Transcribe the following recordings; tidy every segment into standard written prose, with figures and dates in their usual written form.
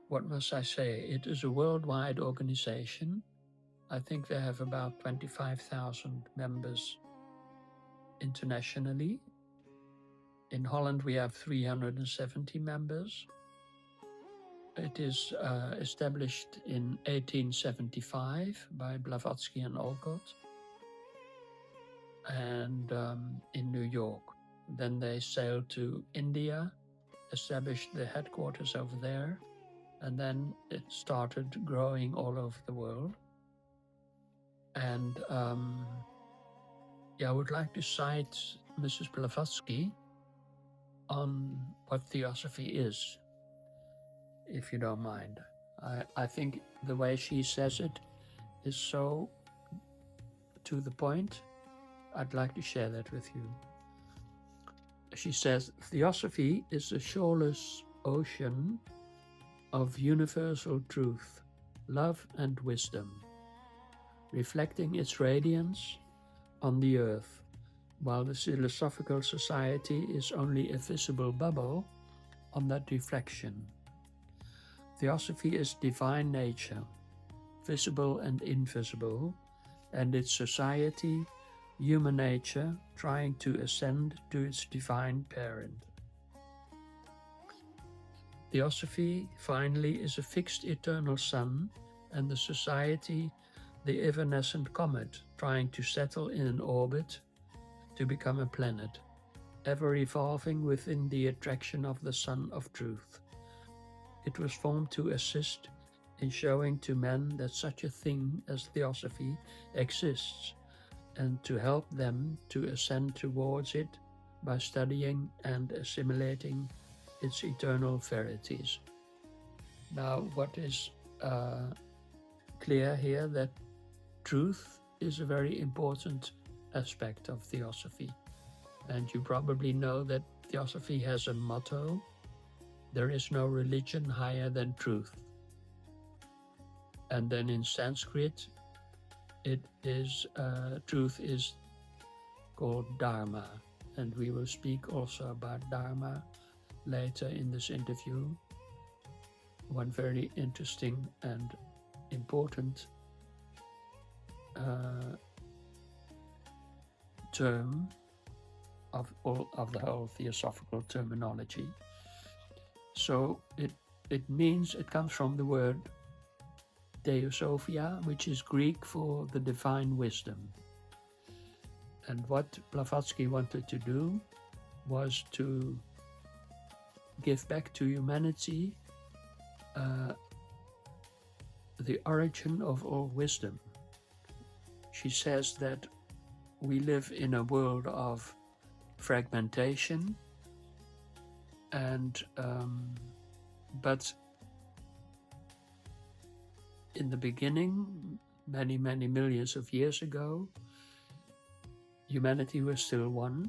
what must I say? It is a worldwide organization. I think they have about 25,000 members internationally. In Holland, we have 370 members. It is established in 1875 by Blavatsky and Olcott, and in New York. Then they sailed to India, established the headquarters over there, and then it started growing all over the world. And I would like to cite Mrs. Blavatsky on what Theosophy is, if you don't mind. I think the way she says it is so to the point. I'd like to share that with you. She says, Theosophy is a shoreless ocean of universal truth, love and wisdom, reflecting its radiance on the earth, while the Philosophical Society is only a visible bubble on that reflection. Theosophy is divine nature, visible and invisible, and its society, human nature, trying to ascend to its divine parent. Theosophy, finally, is a fixed eternal sun, and the society, the evanescent comet, trying to settle in an orbit to become a planet, ever evolving within the attraction of the Sun of Truth. It was formed to assist in showing to men that such a thing as Theosophy exists, and to help them to ascend towards it by studying and assimilating its eternal verities. Now, what is clear here, that truth is a very important aspect of Theosophy. And you probably know that Theosophy has a motto: there is no religion higher than truth. And then in Sanskrit, it is truth is called Dharma, and we will speak also about Dharma later in this interview. One very interesting and important term of the whole theosophical terminology. So it means, it comes from the word Teosofía, which is Greek for the divine wisdom. And what Blavatsky wanted to do was to give back to humanity the origin of all wisdom. She says that we live in a world of fragmentation, and but in the beginning, many millions of years ago, humanity was still one,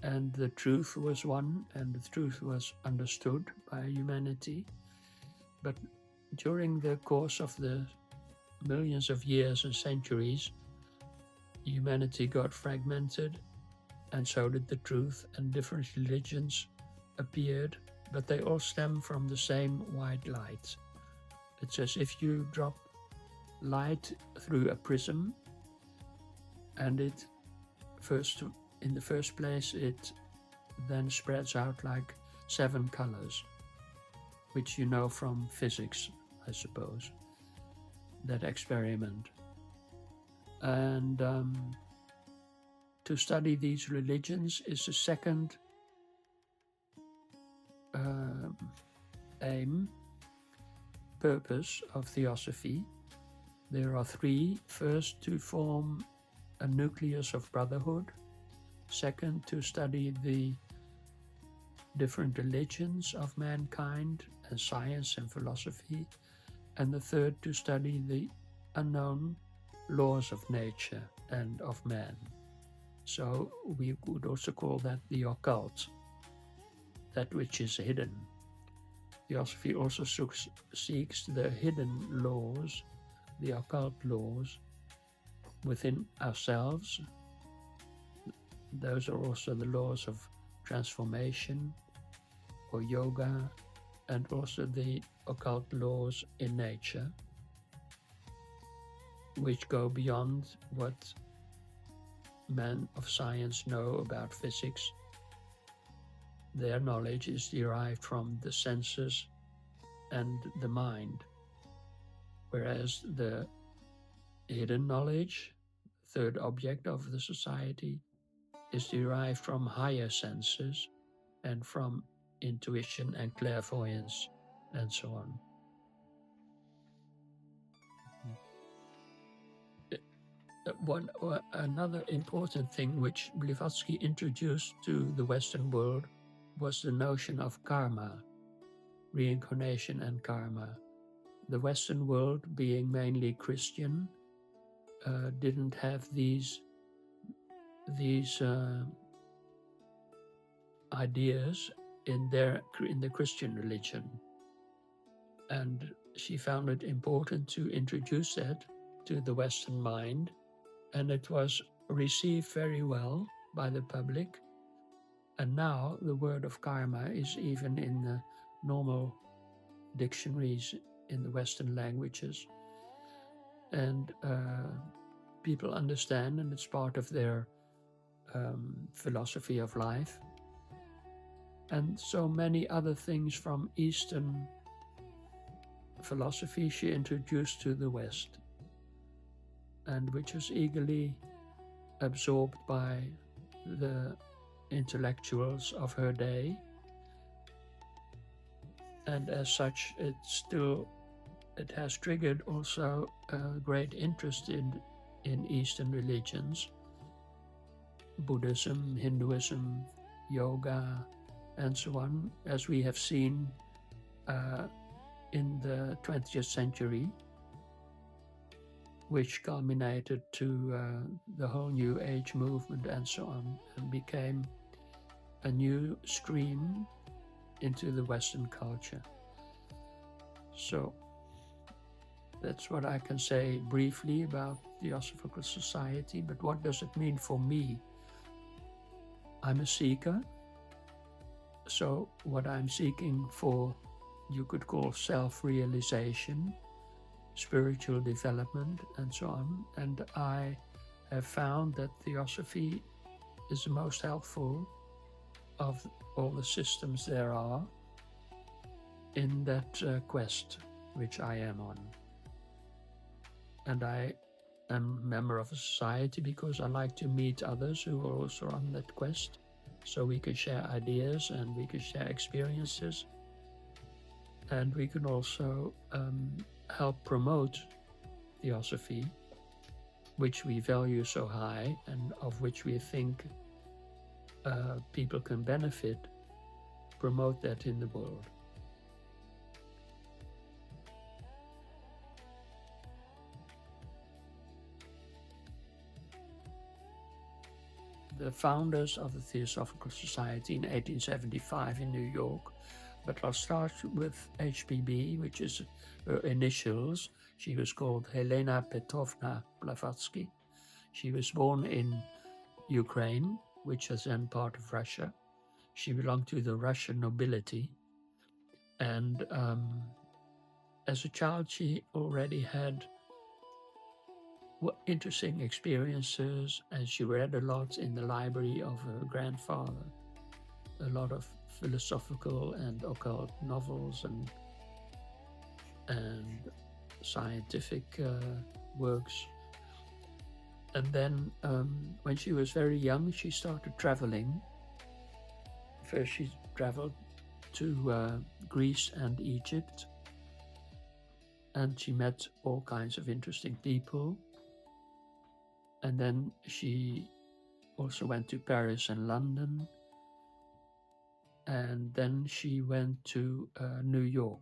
and the truth was one, and the truth was understood by humanity. But during the course of the millions of years and centuries, humanity got fragmented, and so did the truth, and different religions appeared, but they all stem from the same white light. It's as if you drop light through a prism, and it first, in the first place, it then spreads out like 7 colors, which you know from physics, I suppose, that experiment. And to study these religions is the second purpose of Theosophy. There are 3. First, to form a nucleus of brotherhood. Second, to study the different religions of mankind and science and philosophy. And the third, to study the unknown laws of nature and of man. So we would also call that the occult, that which is hidden. Theosophy also seeks the hidden laws, the occult laws within ourselves. Those are also the laws of transformation or yoga and also the occult laws in nature, which go beyond what men of science know about physics. Their knowledge is derived from the senses and the mind, whereas the hidden knowledge, third object of the society, is derived from higher senses and from intuition and clairvoyance and so on. Another important thing which Blavatsky introduced to the Western world was the notion of karma, reincarnation and karma. The Western world, being mainly Christian, didn't have these ideas in the Christian religion, and she found it important to introduce that to the Western mind, and it was received very well by the public. And now the word of karma is even in the normal dictionaries in the Western languages, and people understand, and it's part of their philosophy of life. And so many other things from Eastern philosophy she introduced to the West, and which was eagerly absorbed by the intellectuals of her day. And as such, it has triggered also a great interest in Eastern religions, Buddhism, Hinduism, yoga, and so on, as we have seen in the 20th century, which culminated to the whole New Age movement and so on, and became a new stream into the Western culture. So that's what I can say briefly about Theosophical Society. But what does it mean for me? I'm a seeker. So what I'm seeking for, you could call self-realization, spiritual development, and so on. And I have found that Theosophy is the most helpful of all the systems there are in that quest which I am on. And I am a member of a society because I like to meet others who are also on that quest, so we can share ideas and we can share experiences, and we can also help promote Theosophy, which we value so high and of which we think people can benefit, promote that in the world. The founders of the Theosophical Society in 1875 in New York, but I'll start with HPB, which is her initials. She was called Helena Petrovna Blavatsky. She was born in Ukraine, which was then part of Russia. She belonged to the Russian nobility, and as a child she already had interesting experiences, and she read a lot in the library of her grandfather, a lot of philosophical and occult novels and scientific works. And then when she was very young, she started traveling. First she traveled to Greece and Egypt, and she met all kinds of interesting people. And then she also went to Paris and London, and then she went to New York.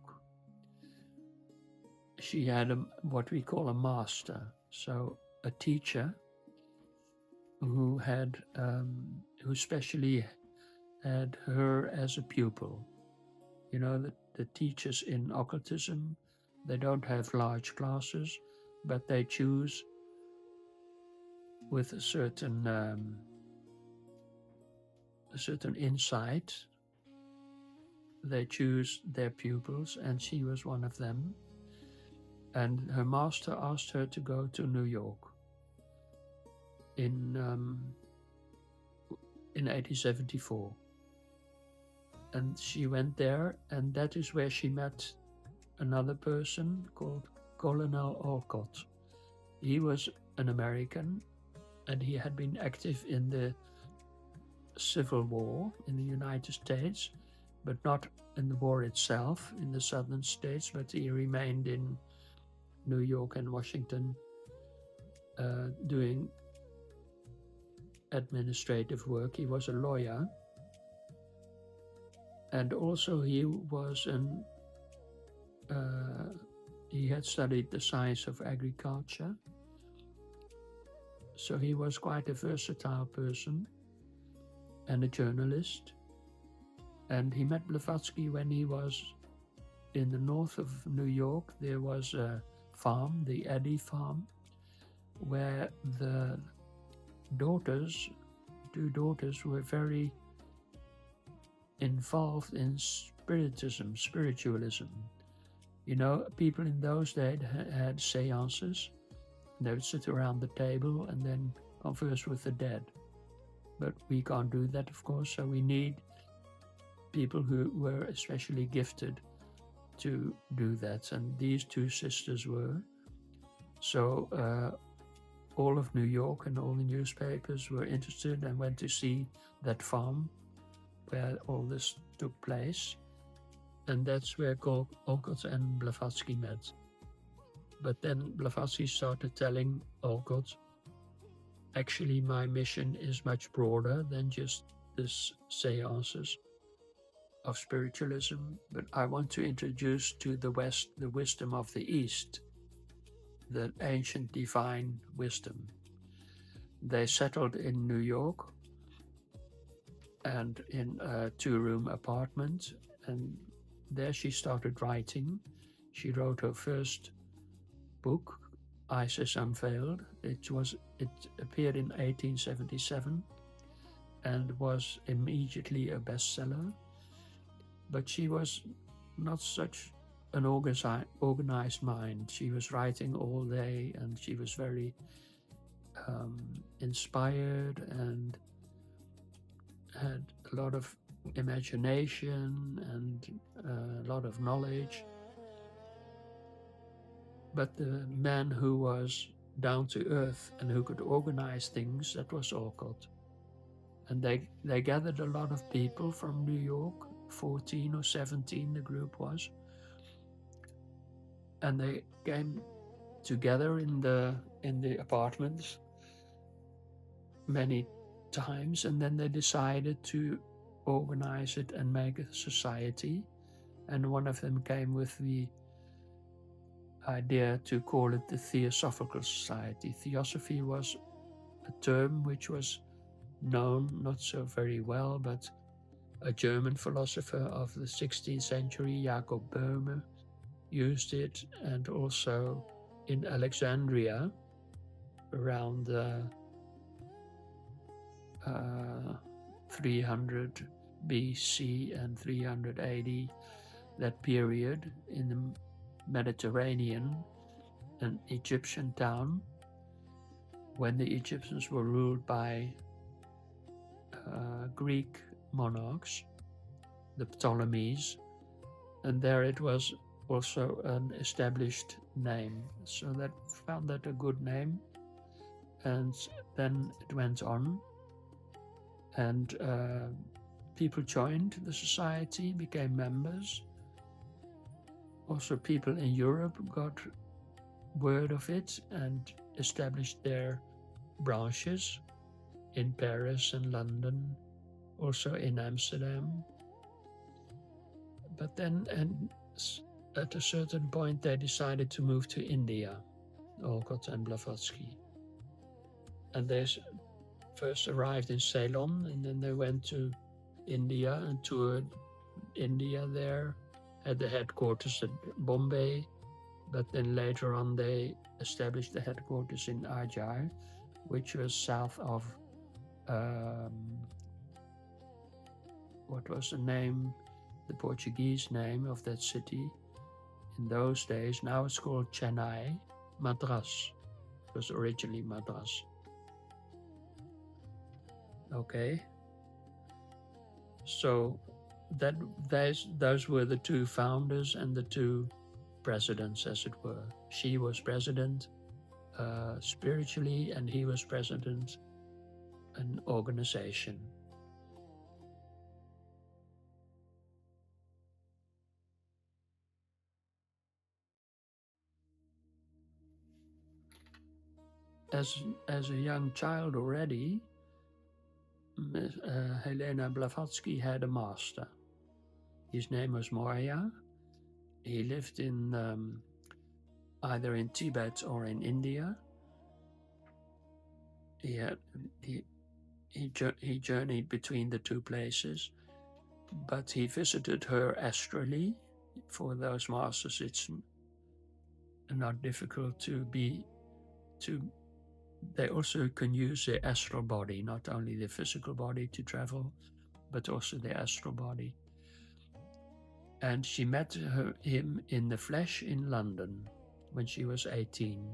She had what we call a master, so a teacher who specially had her as a pupil. You know, the teachers in occultism, they don't have large classes, but they choose with a certain insight they choose their pupils, and she was one of them. And her master asked her to go to New York in 1874. And she went there, and that is where she met another person called Colonel Olcott. He was an American, and he had been active in the Civil War in the United States, but not in the war itself in the southern states, but he remained in New York and Washington doing administrative work. He was a lawyer, and also he was he had studied the science of agriculture, so he was quite a versatile person and a journalist. And he met Blavatsky when he was in the north of New York. There was a farm, the Eddy farm, where the two daughters were very involved in spiritualism. You know, people in those days had seances. They would sit around the table and then converse with the dead. But we can't do that, of course, so we need people who were especially gifted to do that. And these two sisters were. So all of New York and all the newspapers were interested and went to see that farm where all this took place. And that's where Olcott and Blavatsky met. But then Blavatsky started telling Olcott, actually my mission is much broader than just this seances of spiritualism, but I want to introduce to the West the wisdom of the East, the ancient divine wisdom. They settled in New York and in a 2-room apartment, and there she started writing. She wrote her first book, Isis Unveiled. It appeared in 1877 and was immediately a bestseller. But she was not such an organized mind. She was writing all day, and she was very inspired and had a lot of imagination and a lot of knowledge. But the man who was down to earth and who could organize things, that was Olcott. And they gathered a lot of people from New York, 14 or 17 the group was. And they came together in the apartments many times, and then they decided to organize it and make a society. And one of them came with the idea to call it the Theosophical Society. Theosophy was a term which was known not so very well, but a German philosopher of the 16th century, Jacob Boehme, used it, and also in Alexandria around 300 BC and 380, that period in the Mediterranean, an Egyptian town, when the Egyptians were ruled by Greek monarchs, the Ptolemies, and there it was also an established name. So that found that a good name, and then it went on, and people joined the society, became members. Also people in Europe got word of it and established their branches in Paris and London, also in Amsterdam. But then at a certain point they decided to move to India, Olcott and Blavatsky. And they first arrived in Ceylon, and then they went to India and toured India there, at the headquarters at Bombay, but then later on they established the headquarters in Ajay, which was south of, what was the name? the Portuguese name of that city in those days. Now it's called Chennai, Madras. It was originally Madras. Okay. So those were the two founders and the two presidents, as it were. She was president spiritually, and he was president an organization. As a young child already, Helena Blavatsky had a master. His name was Moria. He lived in either in Tibet or in India. He journeyed between the two places, but he visited her astrally. For those masters, it's not difficult they also can use the astral body, not only the physical body to travel, but also the astral body. And she met him in the flesh in London when she was 18.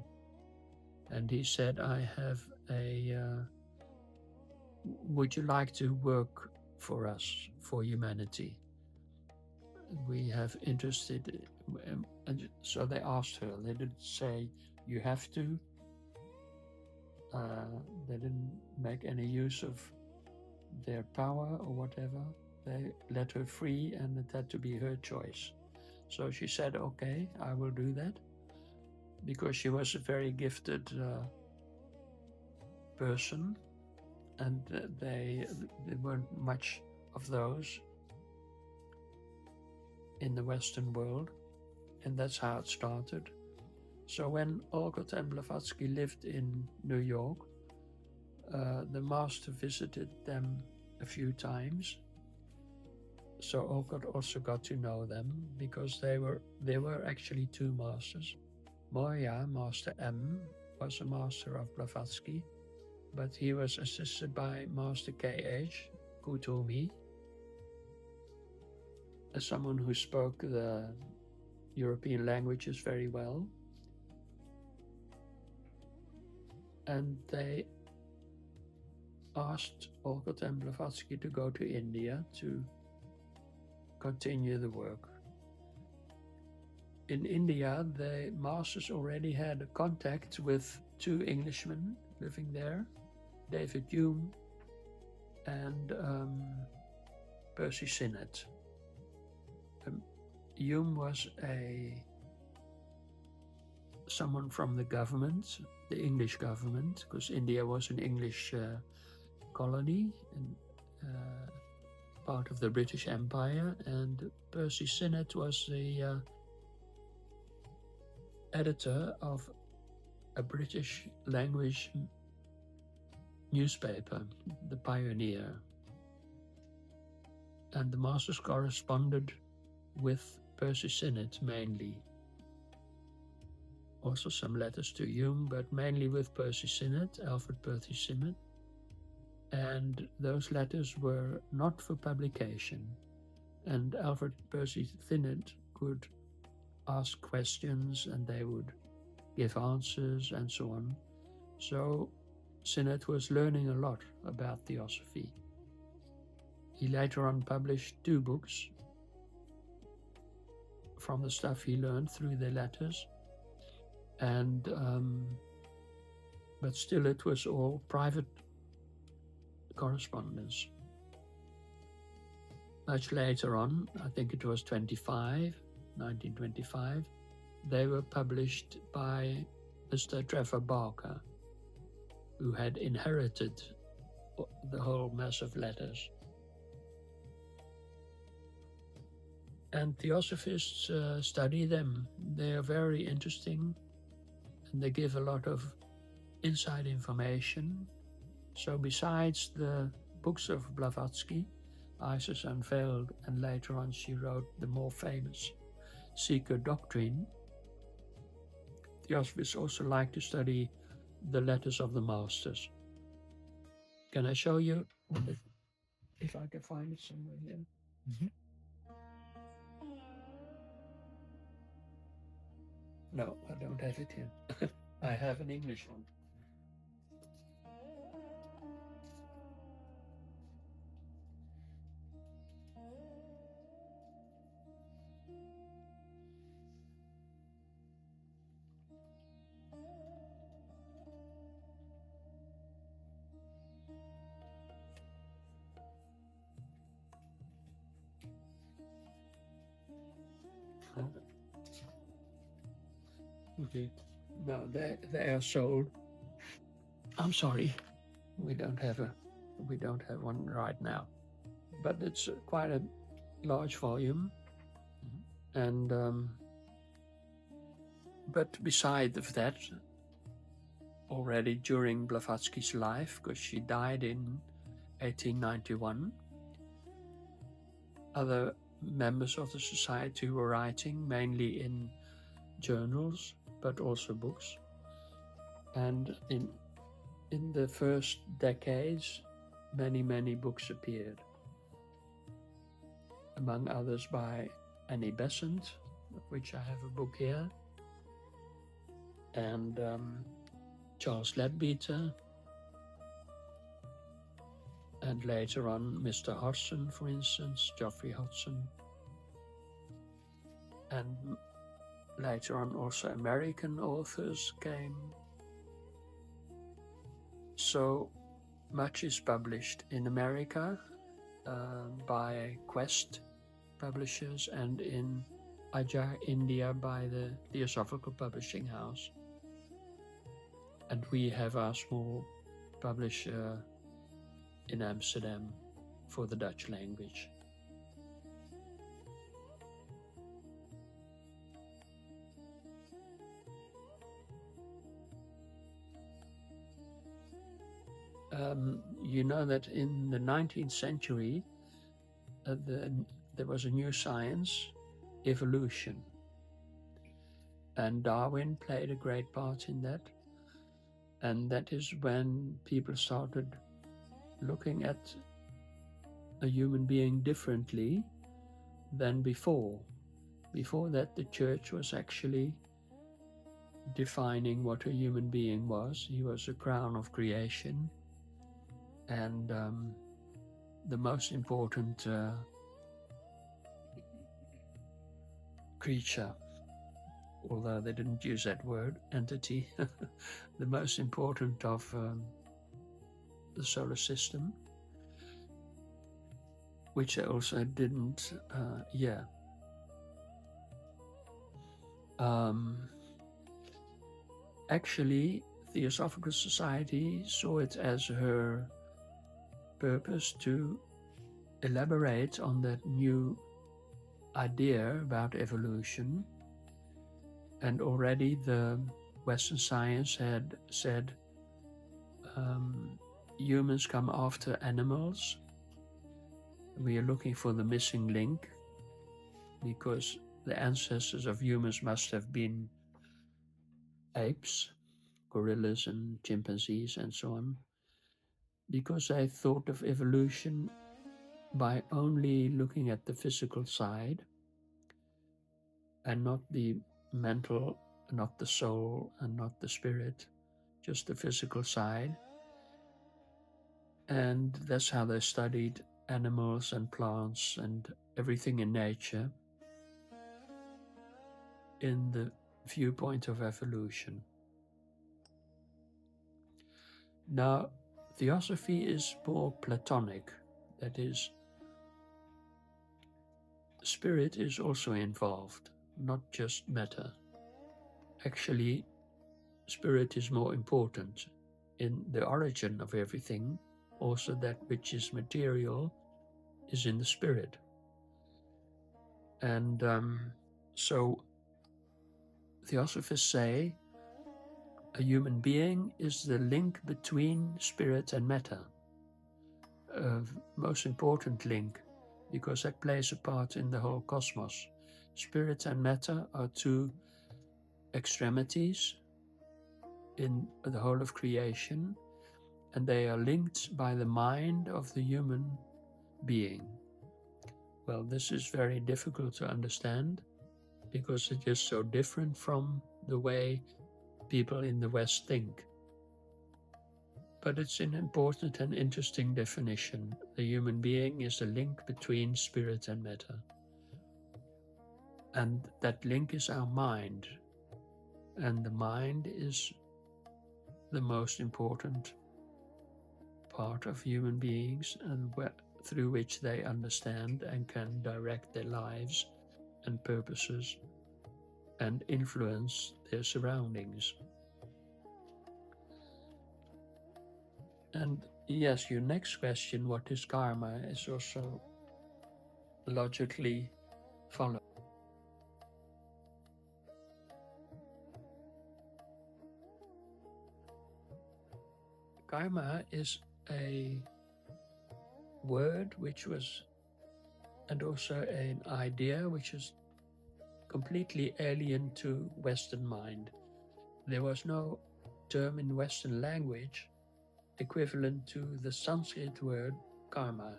And he said, would you like to work for us, for humanity? We have interested, and so they asked her. They didn't say, you have to. They didn't make any use of their power or whatever. They let her free, and it had to be her choice. So she said, okay, I will do that, because she was a very gifted person, and there weren't much of those in the Western world, and that's how it started. So when Olcott and Blavatsky lived in New York, the master visited them a few times. So Olcott also got to know them, because there were actually two masters. Moria, Master M, was a master of Blavatsky, but he was assisted by Master K.H. Kuthumi, as someone who spoke the European languages very well. And they asked Olcott and Blavatsky to go to India to continue the work. In India, the masters already had a contact with two Englishmen living there, David Hume and Percy Sinnett. Hume was someone from the government, the English government, because India was an English colony and part of the British Empire, and Percy Sinnett was the editor of a British language newspaper, The Pioneer. And the masters corresponded with Percy Sinnett mainly. Also some letters to Hume, but mainly with Percy Sinnett, Alfred Percy Sinnett. And those letters were not for publication. And Alfred Percy Sinnett could ask questions and they would give answers and so on. So Sinnett was learning a lot about Theosophy. He later on published 2 books from the stuff he learned through the letters, and but still it was all private correspondence. Much later on, I think it was 1925, they were published by Mr. Trevor Barker, who had inherited the whole mass of letters. And Theosophists study them. They are very interesting, and they give a lot of inside information. So besides the books of Blavatsky, Isis Unveiled, and later on she wrote the more famous Seeker Doctrine, Theosophists also like to study the letters of the masters. Can I show you, if I can find it somewhere here? Mm-hmm. No, I don't have it here. I have an English one. Okay. No, they are sold. I'm sorry, we don't have one right now, but it's quite a large volume, and but beside of that, already during Blavatsky's life, because she died in 1891, other members of the society were writing, mainly in journals, but also books. And in the first decades, many books appeared, among others by Annie Besant, of which I have a book here, and Charles Leadbeater, and later on Mr. Hodgson, for instance, Geoffrey Hodgson, and later on also American authors came. So much is published in America by Quest publishers, and in Ajar, India, by the Theosophical Publishing House. And we have our small publisher in Amsterdam for the Dutch language. You know that in the 19th century, there was a new science, evolution. And Darwin played a great part in that. And that is when people started looking at a human being differently than before. Before that, the church was actually defining what a human being was. He was a crown of creation, and the most important creature, although they didn't use that word, entity, the most important of the solar system, which they also didn't, actually, Theosophical Society saw it as her purpose to elaborate on that new idea about evolution. And already the Western science had said humans come after animals. We are looking for the missing link, because the ancestors of humans must have been apes, gorillas and chimpanzees and so on, because they thought of evolution by only looking at the physical side and not the mental, not the soul, and not the spirit, just the physical side. And that's how they studied animals and plants and everything in nature in the viewpoint of evolution. Now, Theosophy is more Platonic, that is, spirit is also involved, not just matter. Actually, spirit is more important in the origin of everything. Also, that which is material is in the spirit. And so Theosophists say a human being is the link between spirit and matter, a most important link, because that plays a part in the whole cosmos. Spirit and matter are two extremities in the whole of creation, and they are linked by the mind of the human being. Well, this is very difficult to understand because it is so different from the way people in the West think. But it's an important and interesting definition. The human being is a link between spirit and matter. And that link is our mind. And the mind is the most important part of human beings, and through which they understand and can direct their lives and purposes and influence their surroundings. And yes, your next question, what is karma, is also logically followed. Karma is a word and also an idea which is completely alien to Western mind. There was no term in Western language equivalent to the Sanskrit word karma.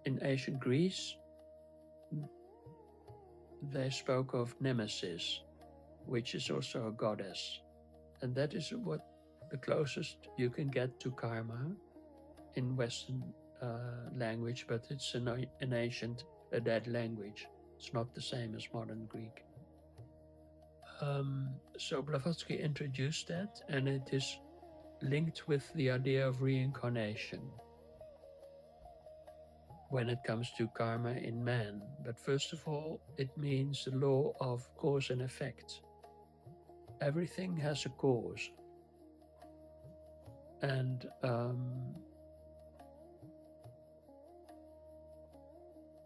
In ancient Greece, they spoke of Nemesis, which is also a goddess. And that is what the closest you can get to karma in Western language, but it's an ancient, a dead language. It's not the same as modern Greek. So Blavatsky introduced that, and it is linked with the idea of reincarnation when it comes to karma in man. But first of all, it means the law of cause and effect. Everything has a cause. And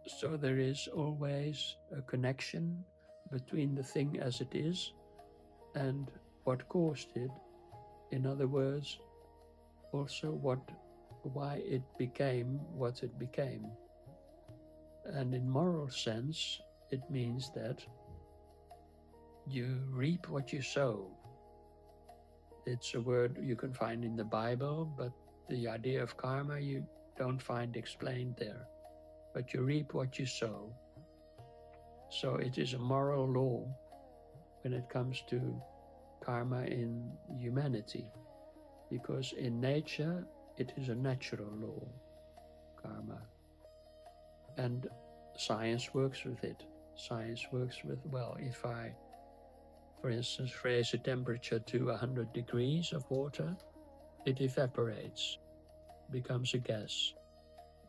so there is always a connection between the thing as it is and what caused it. In other words, also why it became what it became. And in moral sense, it means that you reap what you sow. It's a word you can find in the Bible, but the idea of karma you don't find explained there. But you reap what you sow. So it is a moral law when it comes to karma in humanity, because in nature it is a natural law, karma. And science works with it. Science works with, well, if I, for instance, raise the temperature to 100 degrees of water, it evaporates, becomes a gas.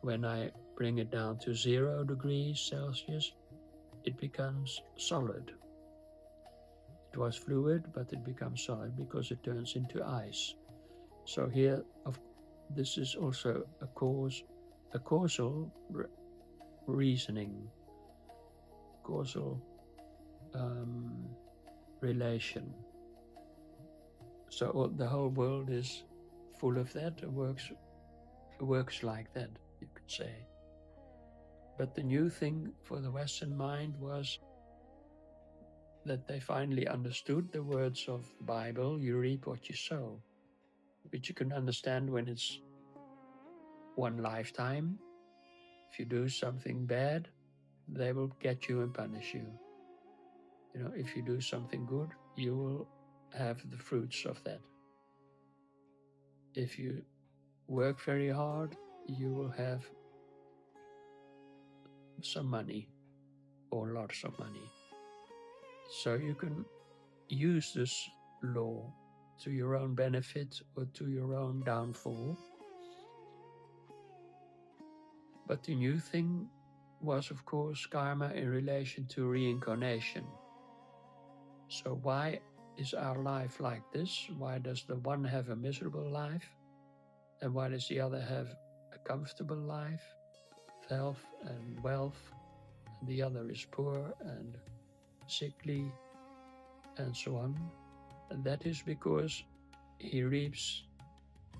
When I bring it down to 0 degrees Celsius, it becomes solid. It was fluid, but it becomes solid because it turns into ice. So here, this is also a causal reasoning, causal relation. So the whole world is full of that. It works like that, you could say. But the new thing for the Western mind was that they finally understood the words of the Bible, you reap what you sow, which you can understand when it's one lifetime. If you do something bad, they will get you and punish you. You know, if you do something good, you will have the fruits of that. If you work very hard, you will have some money or lots of money. So you can use this law to your own benefit or to your own downfall. But the new thing was, of course, karma in relation to reincarnation. So why is our life like this? Why does the one have a miserable life? And why does the other have a comfortable life, health and wealth? And the other is poor and sickly and so on. And that is because he reaps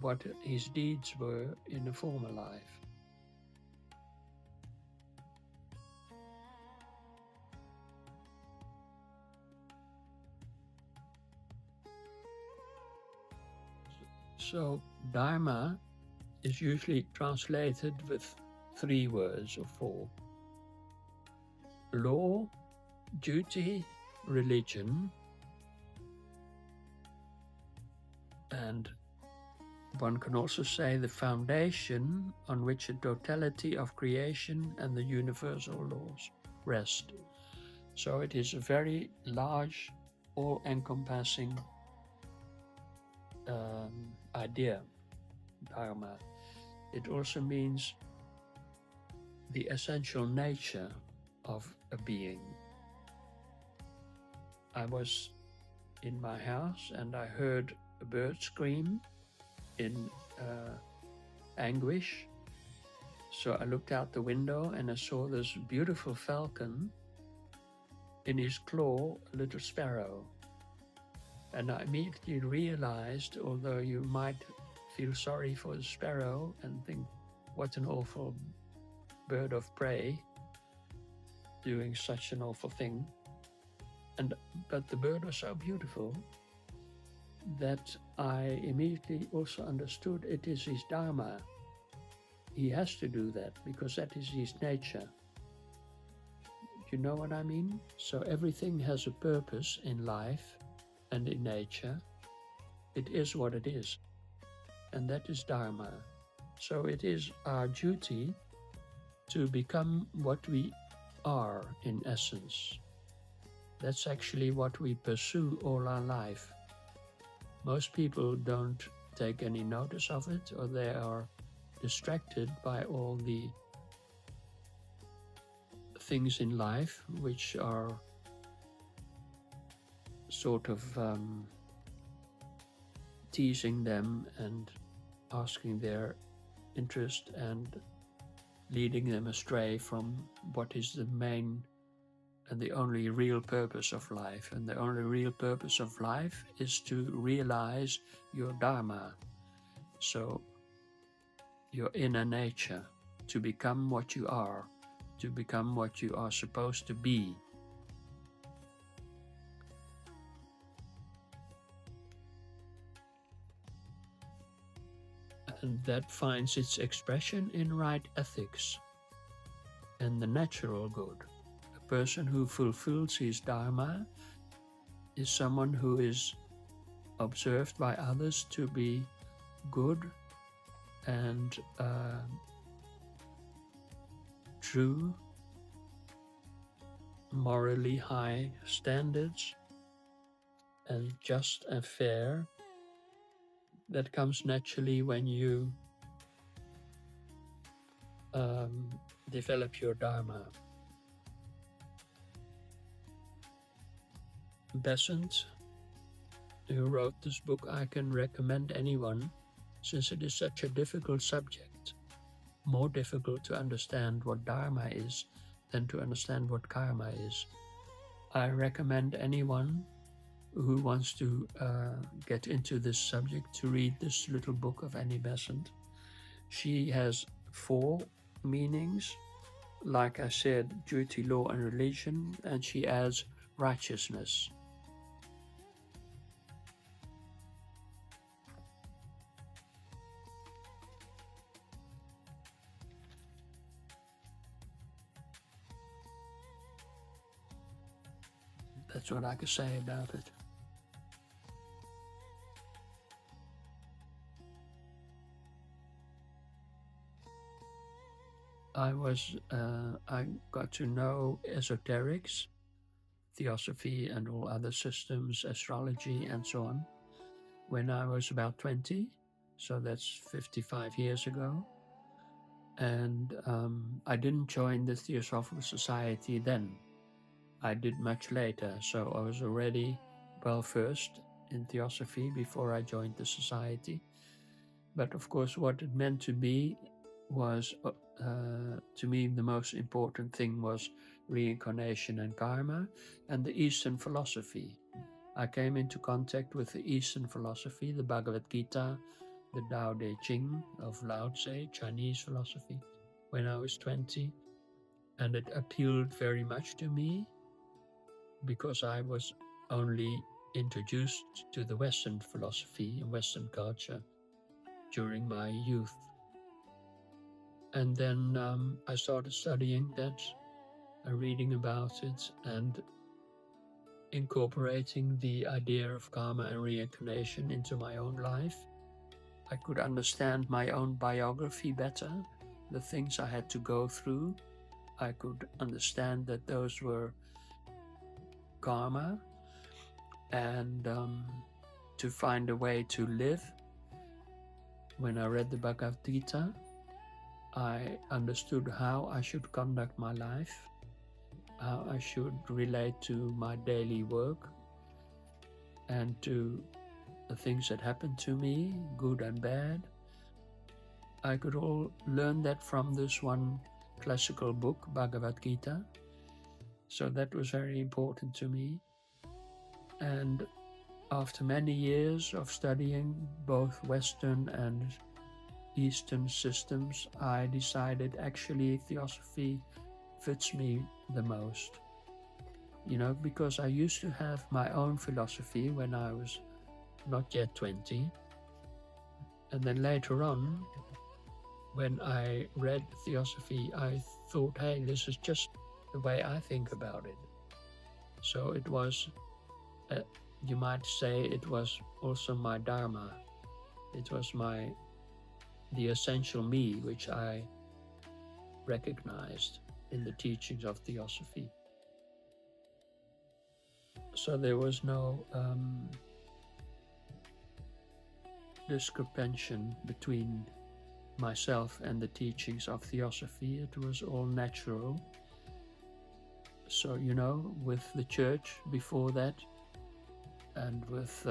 what his deeds were in a former life. So Dharma is usually translated with 3 words or 4. Law, duty, religion, And one can also say the foundation on which the totality of creation and the universal laws rest. So it is a very large, all-encompassing idea, Dharma. It also means the essential nature of a being. I was in my house and I heard a bird scream in anguish. So I looked out the window and I saw this beautiful falcon, in his claw a little sparrow. And I immediately realized, although you might feel sorry for the sparrow and think, what an awful bird of prey doing such an awful thing, but the bird was so beautiful that I immediately also understood it is his Dharma. He has to do that because that is his nature. You know what I mean? So everything has a purpose in life and in nature. It is what it is, and that is Dharma. So it is our duty to become what we are in essence. That's actually what we pursue all our life. Most people don't take any notice of it, or they are distracted by all the things in life which are sort of teasing them and asking their interest and leading them astray from what is the main and the only real purpose of life. And the only real purpose of life is to realize your Dharma. So your inner nature, to become what you are, to become what you are supposed to be. And that finds its expression in right ethics and the natural good. A person who fulfills his Dharma is someone who is observed by others to be good and true, morally high standards, and just and fair. That comes naturally when you develop your Dharma. Besant, who wrote this book, I can recommend anyone, since it is such a difficult subject, more difficult to understand what Dharma is than to understand what karma is. I recommend anyone who wants to get into this subject to read this little book of Annie Besant. She has 4 meanings, like I said, duty, law, and religion, and she adds righteousness. That's what I can say about it. I got to know esoterics, Theosophy and all other systems, astrology and so on, when I was about 20, so that's 55 years ago. And I didn't join the Theosophical Society then. I did much later, so I was already well versed in Theosophy before I joined the society. But of course, what it meant to be was, to me, the most important thing was reincarnation and karma and the Eastern philosophy. I came into contact with the Eastern philosophy, the Bhagavad Gita, the Tao Te Ching of Lao Tse, Chinese philosophy, when I was 20. And it appealed very much to me because I was only introduced to the Western philosophy and Western culture during my youth. And then I started studying that, reading about it, and incorporating the idea of karma and reincarnation into my own life. I could understand my own biography better, the things I had to go through. I could understand that those were karma, and to find a way to live. When I read the Bhagavad Gita, I understood how I should conduct my life, how I should relate to my daily work and to the things that happened to me, good and bad. I could all learn that from this one classical book, Bhagavad Gita. So that was very important to me. And after many years of studying both Western and Eastern systems, I decided actually Theosophy fits me the most. You know, because I used to have my own philosophy when I was not yet 20. And then later on, when I read Theosophy, I thought, hey, this is just the way I think about it. So it was, you might say, it was also my Dharma. It was the essential me, which I recognized in the teachings of Theosophy. So there was no discrepancy between myself and the teachings of Theosophy. It was all natural. So, you know, with the church before that and with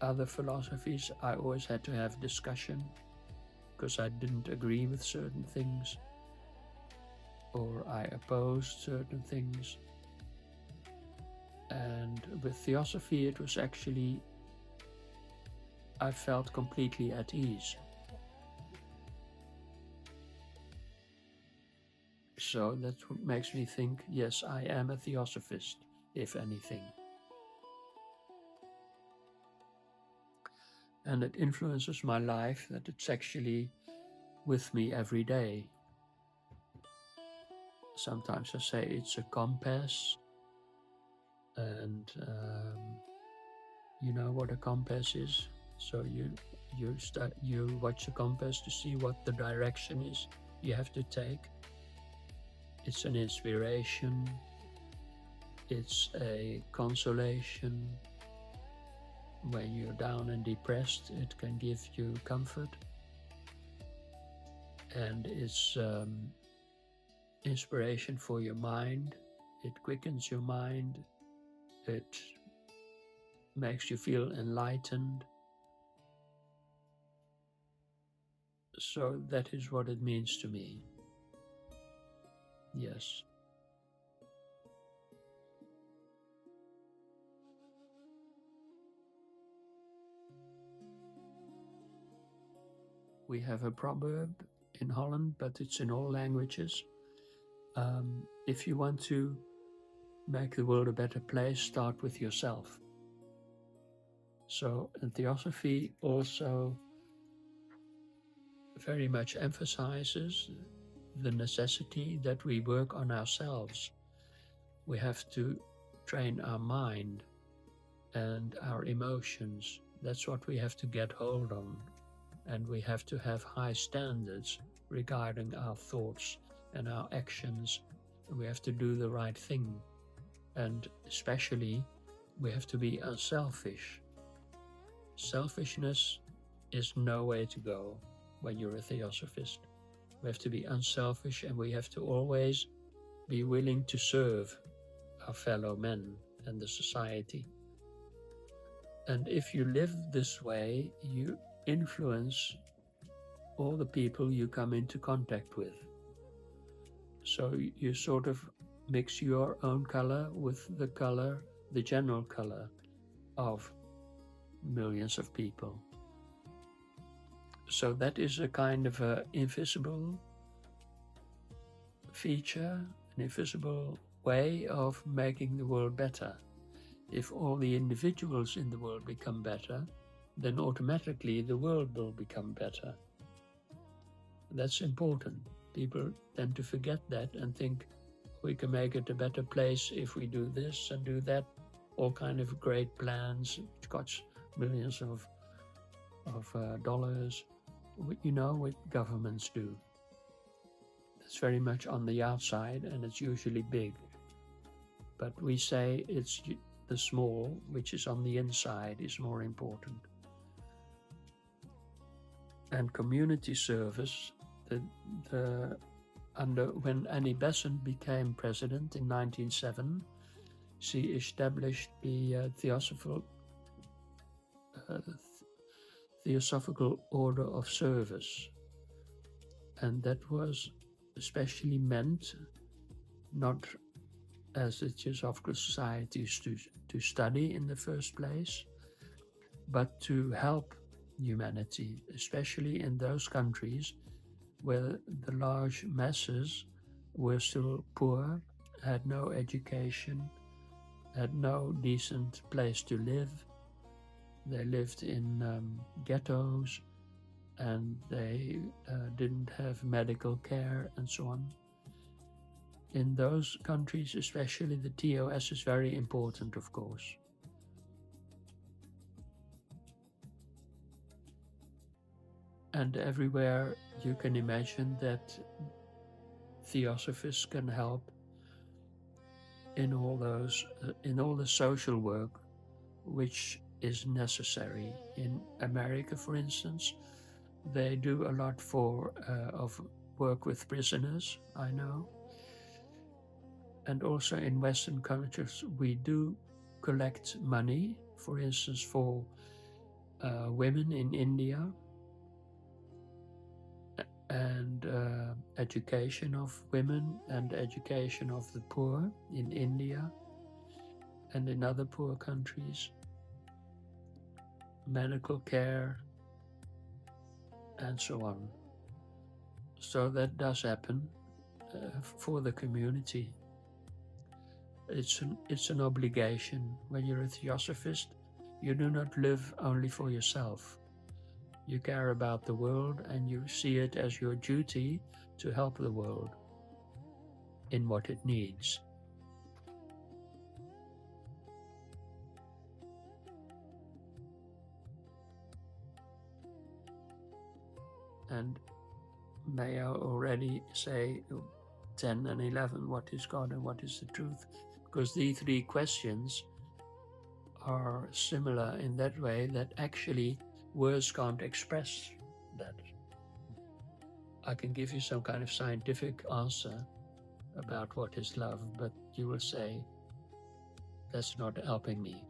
other philosophies, I always had to have discussion because I didn't agree with certain things or I opposed certain things. And with Theosophy, it was actually, I felt completely at ease. So that's what makes me think, yes, I am a Theosophist, if anything. And it influences my life, that it's actually with me every day. Sometimes I say it's a compass, and you know what a compass is. So you watch a compass to see what the direction is you have to take. It's an inspiration. It's a consolation. When you're down and depressed, it can give you comfort. And it's inspiration for your mind. It quickens your mind. It makes you feel enlightened. So that is what it means to me. Yes. We have a proverb in Holland, but it's in all languages. If you want to make the world a better place, start with yourself. So, and Theosophy also very much emphasizes the necessity that we work on ourselves. We have to train our mind and our emotions. That's what we have to get hold on. And we have to have high standards regarding our thoughts and our actions. We have to do the right thing. And especially, we have to be unselfish. Selfishness is no way to go when you're a Theosophist. We have to be unselfish, and we have to always be willing to serve our fellow men and the society. And if you live this way, you influence all the people you come into contact with. So you sort of mix your own color with the general color of millions of people. So that is a kind of an invisible feature, an invisible way of making the world better. If all the individuals in the world become better, then automatically the world will become better. That's important. People tend to forget that and think, we can make it a better place if we do this and do that, all kind of great plans, which cost millions of dollars, what governments do. It's very much on the outside, and it's usually big. But we say it's the small, which is on the inside, is more important. And community service, when Annie Besant became president in 1907, she established the Theosophical Order of Service, and that was especially meant not as the Theosophical Societies to study in the first place, but to help humanity, especially in those countries where the large masses were still poor, had no education, had no decent place to live. They lived in ghettos, and they didn't have medical care and so on. In those countries, especially, the TOS is very important, of course. And everywhere you can imagine that Theosophists can help in all the social work which is necessary. In America, for instance, they do a lot of work with prisoners, I know. And also in Western cultures, we do collect money, for instance, for women in India, and education of women and education of the poor in India and in other poor countries, medical care, and so on. So that does happen for the community. It's an obligation. When you're a Theosophist, you do not live only for yourself. You care about the world, and you see it as your duty to help the world in what it needs. And may I already say 10 and 11, what is God and what is the truth? Because these three questions are similar in that way that actually words can't express that. I can give you some kind of scientific answer about what is love, but you will say, that's not helping me.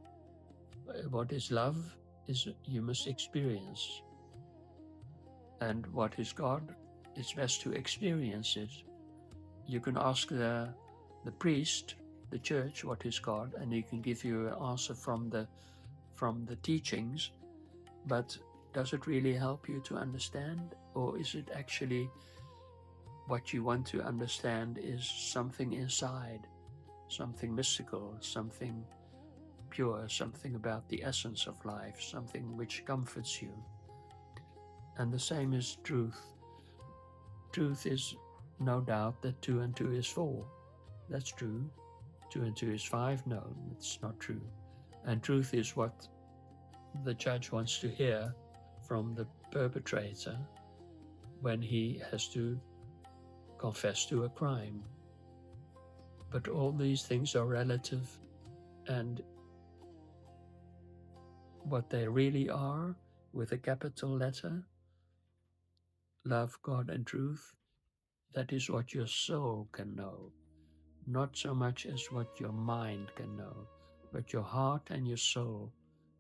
What is love is you must experience. And what is God? It's best to experience it. You can ask the priest, the church, what is God, and he can give you an answer from the teachings. But does it really help you to understand? Or is it actually what you want to understand is something inside, something mystical, something pure, something about the essence of life, something which comforts you? And the same is truth. Truth is no doubt that 2 and 2 is 4. That's true. 2 and 2 is 5. No, it's not true. And truth is what the judge wants to hear from the perpetrator when he has to confess to a crime. But all these things are relative, and what they really are, with a capital letter, love, God, and truth, that is what your soul can know, not so much as what your mind can know, but your heart and your soul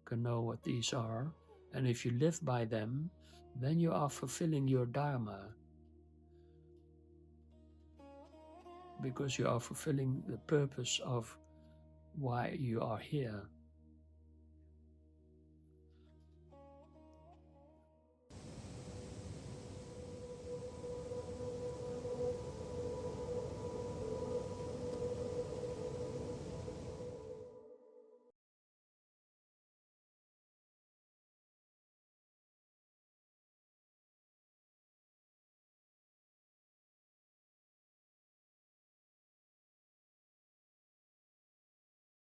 can know what these are. And if you live by them, then you are fulfilling your Dharma, because you are fulfilling the purpose of why you are here.